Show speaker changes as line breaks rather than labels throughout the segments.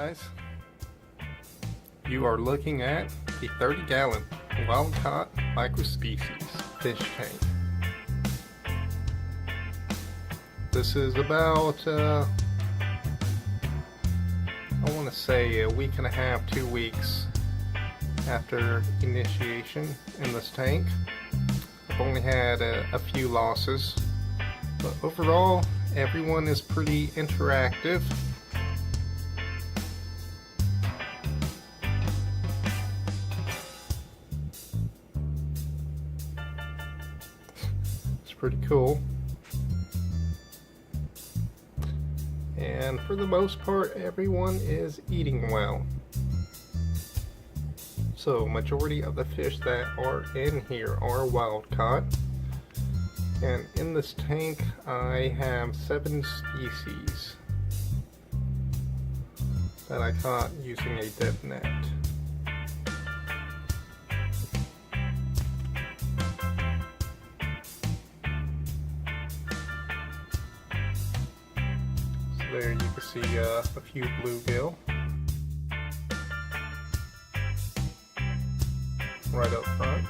guys. You are looking at a 30-gallon wild-caught microspecies fish tank. This is about, I want to say a week and a half, 2 weeks after initiation in this tank. I've only had a few losses, but overall everyone is pretty interactive. It's pretty cool. And for the most part, everyone is eating well. So, majority of the fish that are in here are wild caught. And in this tank, I have 7 species that I caught using a dip net. There you can see a few bluegill right up front.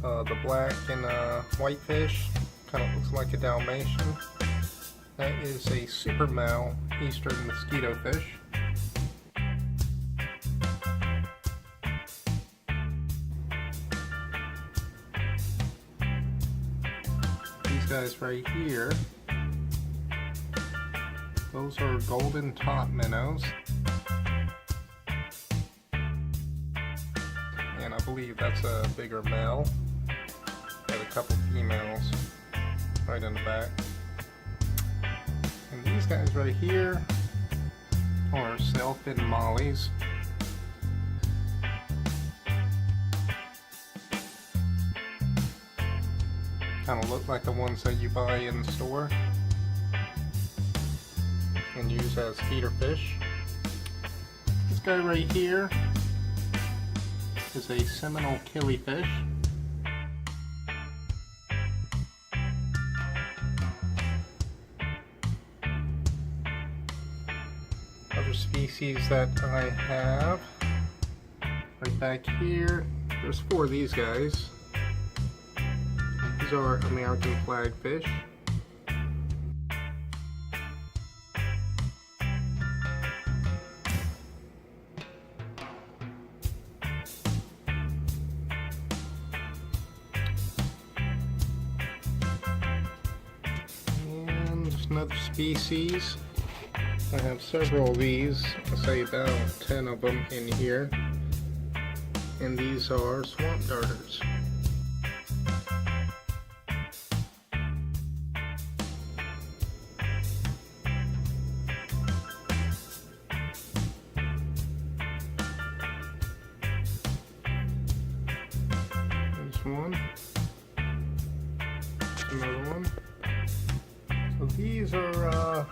The black and white fish kind of looks like a Dalmatian. That is a super male eastern mosquitofish. These guys right here, those are golden Topminnows, and I believe that's a bigger male. Got a couple females right in the back. And these guys right here are Sailfin Mollies. Kind of look like the ones that you buy in the store and use as feeder fish. This guy right here is a Seminole Killifish. Other species that I have right back here, there's 4 of these guys. These are American Flagfish. Another species. I have several of these, I'll say about 10 of them in here, and these are swamp darters. There's one, another one. So these are,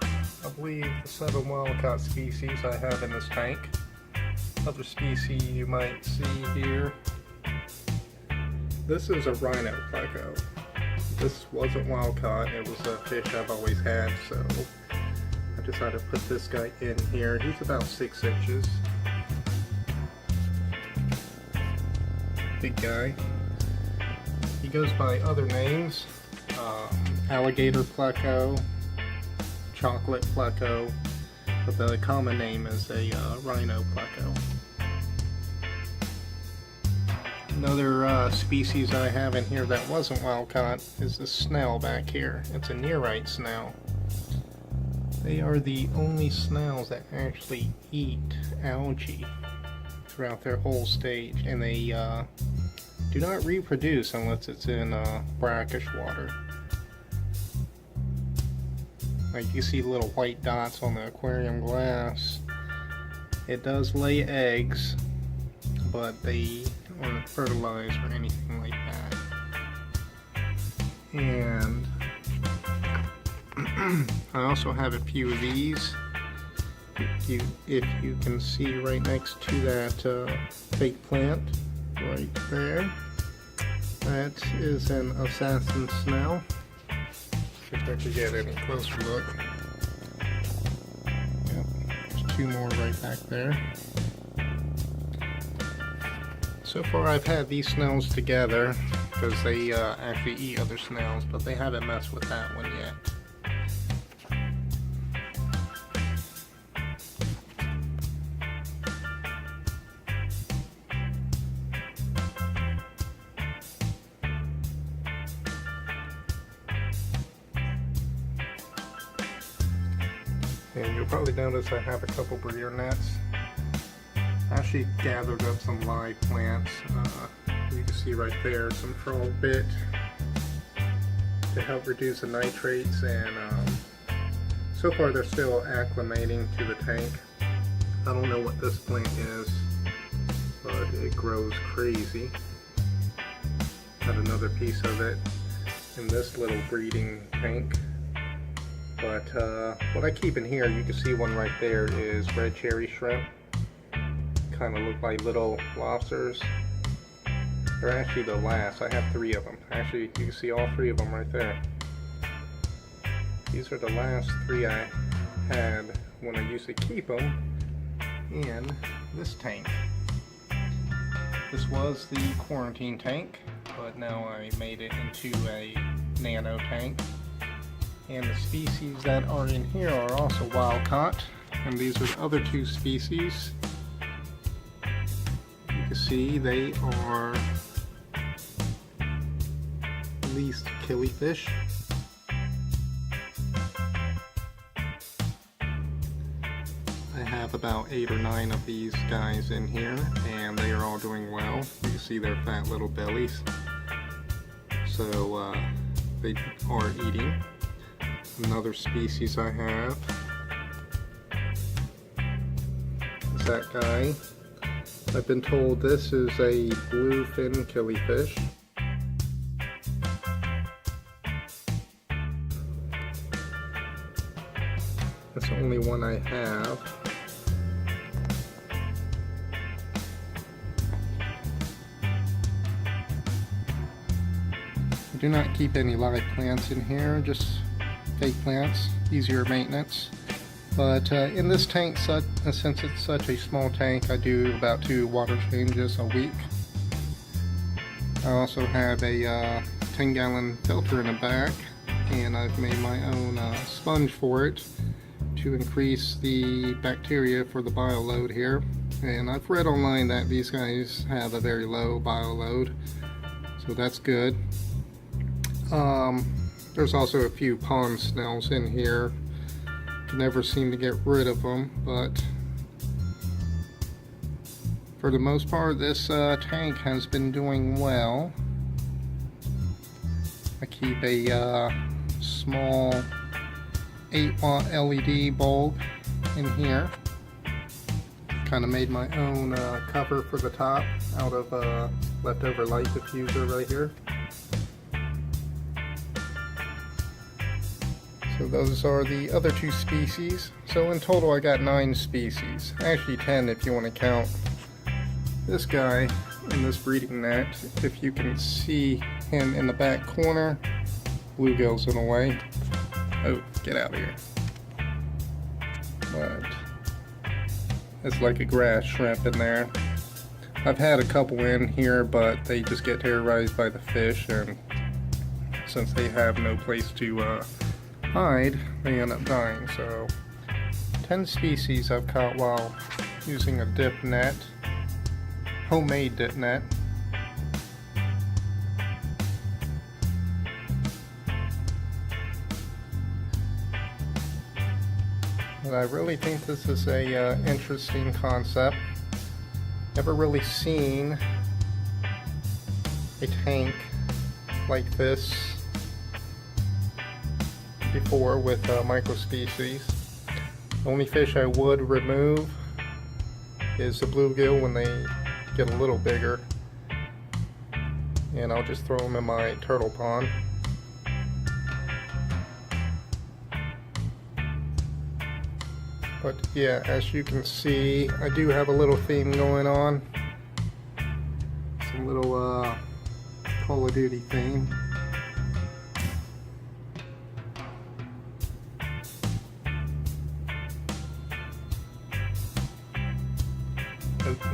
I believe, the 7 wild-caught species I have in this tank. Other species you might see here. This is a Rhino Pleco. This wasn't wild-caught, it was a fish I've always had, so I decided to put this guy in here. He's about 6 inches. Big guy. He goes by other names. Alligator Pleco, Chocolate Pleco, but the common name is a Rhino Pleco. Another species I have in here that wasn't wild caught is the snail back here. It's a Nerite snail. They are the only snails that actually eat algae throughout their whole stage, and they do not reproduce unless it's in brackish water. Like you see little white dots on the aquarium glass. It does lay eggs, but they aren't fertilized or anything like that. And I also have a few of these. If you can see right next to that fake plant right there, that is an assassin snail. If I could get any closer look. Yep, there's 2 more right back there. So far I've had these snails together because they actually eat other snails, but they haven't messed with that one yet. And you'll probably notice I have a couple breeder nets. I actually gathered up some live plants. You can see right there some frog bit to help reduce the nitrates, and so far they're still acclimating to the tank. I don't know what this plant is, but it grows crazy. Got another piece of it in this little breeding tank. But what I keep in here, you can see one right there, is red cherry shrimp. Kind of look like little lobsters. They're actually the last. I have 3 of them. Actually, you can see all 3 of them right there. These are the last 3 I had when I used to keep them in this tank. This was the quarantine tank, but now I made it into a Nano tank. And the species that are in here are also wild caught, and these are the other 2 species. You can see they are least killifish. I have about 8 or 9 of these guys in here, and they are all doing well. You can see their fat little bellies. So they are eating. Another species I have is that guy. I've been told this is a Bluefin Killifish. That's the only one I have. I do not keep any live plants in here, just fake plants, easier maintenance. But in this tank, since it's such a small tank, I do about 2 water changes a week. I also have a 10-gallon filter in the back, and I've made my own sponge for it to increase the bacteria for the bio load here. And I've read online that these guys have a very low bio load, so that's good. There's also a few pond snails in here. Never seem to get rid of them, but for the most part this tank has been doing well. I keep a small 8-watt LED bulb in here. Kind of made my own cover for the top out of leftover light diffuser right here. So those are the other 2 species. So in total I got 9 species. Actually 10 if you want to count this guy in this breeding net. If you can see him in the back corner, Bluegill's in the way. Oh, get out of here. But it's like a grass shrimp in there. I've had a couple in here, but they just get terrorized by the fish, and since they have no place to hide, they end up dying. So 10 species I've caught while using a dip net, homemade dip net. But I really think this is a interesting concept. Never really seen a tank like this before with microspecies. The only fish I would remove is the bluegill when they get a little bigger, and I'll just throw them in my turtle pond. But yeah, as you can see, I do have a little theme going on. Some little Call of Duty theme.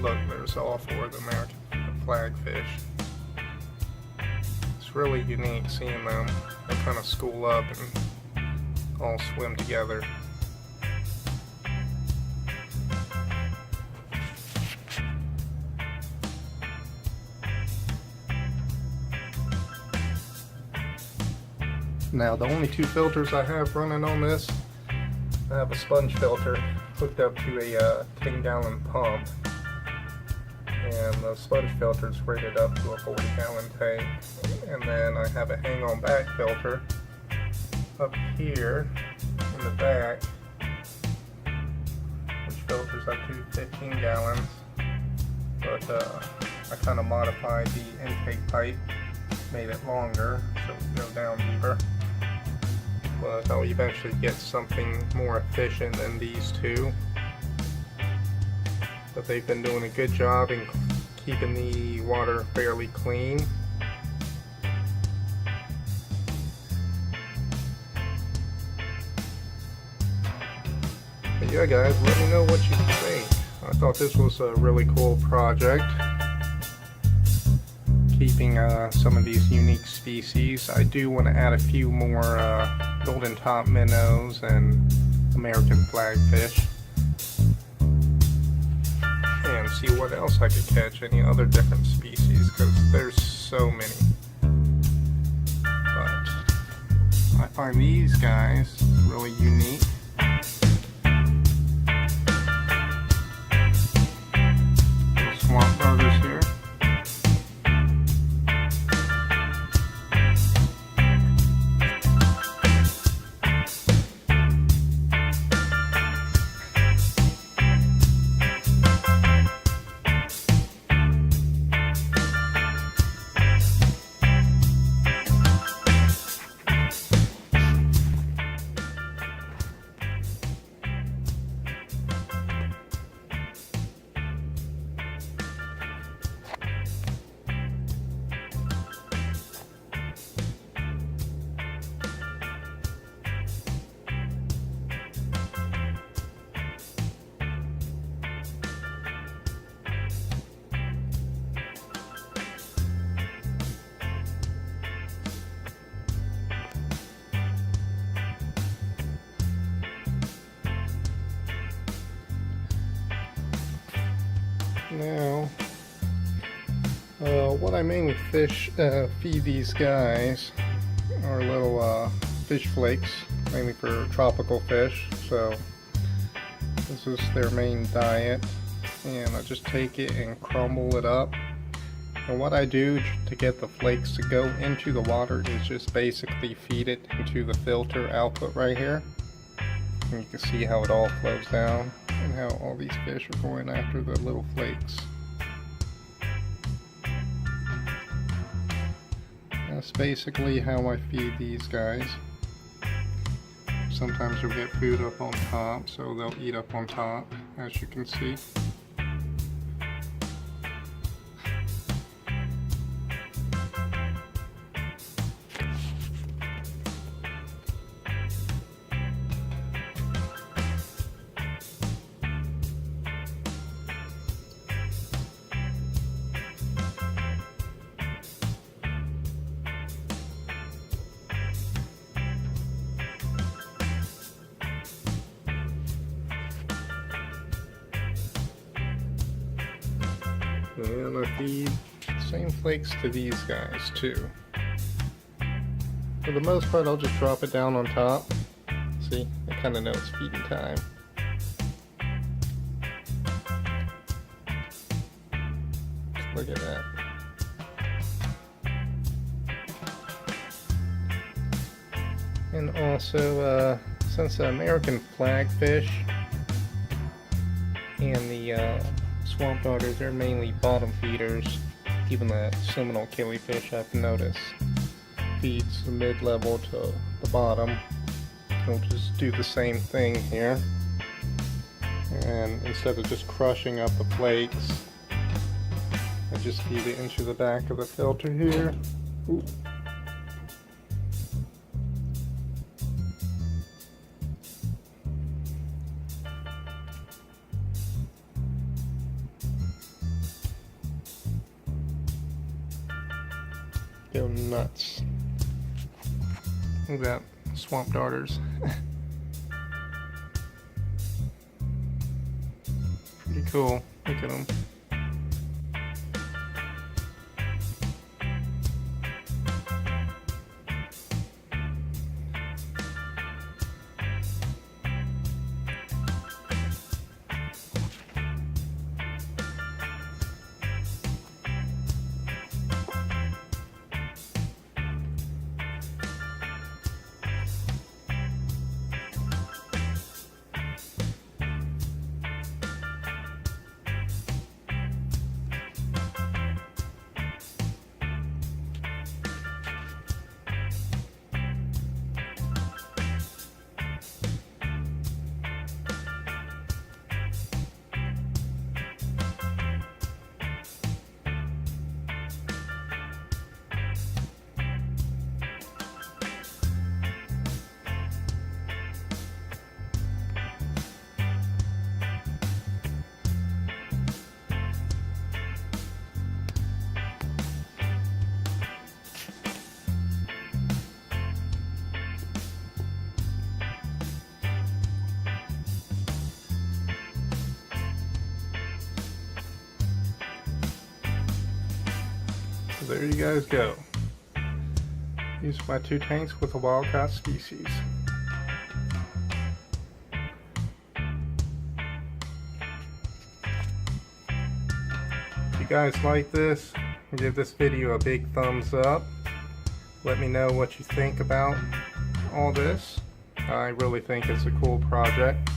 Look, there's all 4 of the American Flagfish. It's really unique seeing them. They kind of school up and all swim together. Now the only 2 filters I have running on this, I have a sponge filter hooked up to a 10-gallon pump, and the sponge filter is rated up to a 40-gallon tank. And then I have a hang-on back filter up here in the back, which filters up to 15 gallons. But I kind of modified the intake pipe, made it longer so it can go down deeper. But I'll eventually get something more efficient than these 2. But they've been doing a good job in keeping the water fairly clean. But yeah guys, let me know what you think. I thought this was a really cool project, keeping some of these unique species. I do want to add a few more golden top minnows and American flagfish, and see what else I could catch, any other different species, because there's so many. But I find these guys really unique. Little swamp darters here. Now, what I mainly feed these guys are little fish flakes, mainly for tropical fish. So this is their main diet, and I just take it and crumble it up. And what I do to get the flakes to go into the water is just basically feed it into the filter output right here. And you can see how it all flows down and how all these fish are going after the little flakes. That's basically how I feed these guys. Sometimes they'll get food up on top, so they'll eat up on top, as you can see. And I feed the same flakes to these guys too. For the most part, I'll just drop it down on top. See, I kind of know it's feeding time. Look at that. And also, since the American flagfish and the swamp darters, they're mainly bottom feeders. Even the Seminole Killifish, I've noticed, feeds the mid-level to the bottom. We'll just do the same thing here. And instead of just crushing up the flakes, I just feed it into the back of the filter here. Ooh. go nuts. Look at that, swamp darters. Pretty cool. Look at them. So there you guys go. These are my 2 tanks with a wild caught species. If you guys like this, give this video a big thumbs up. Let me know what you think about all this. I really think it's a cool project.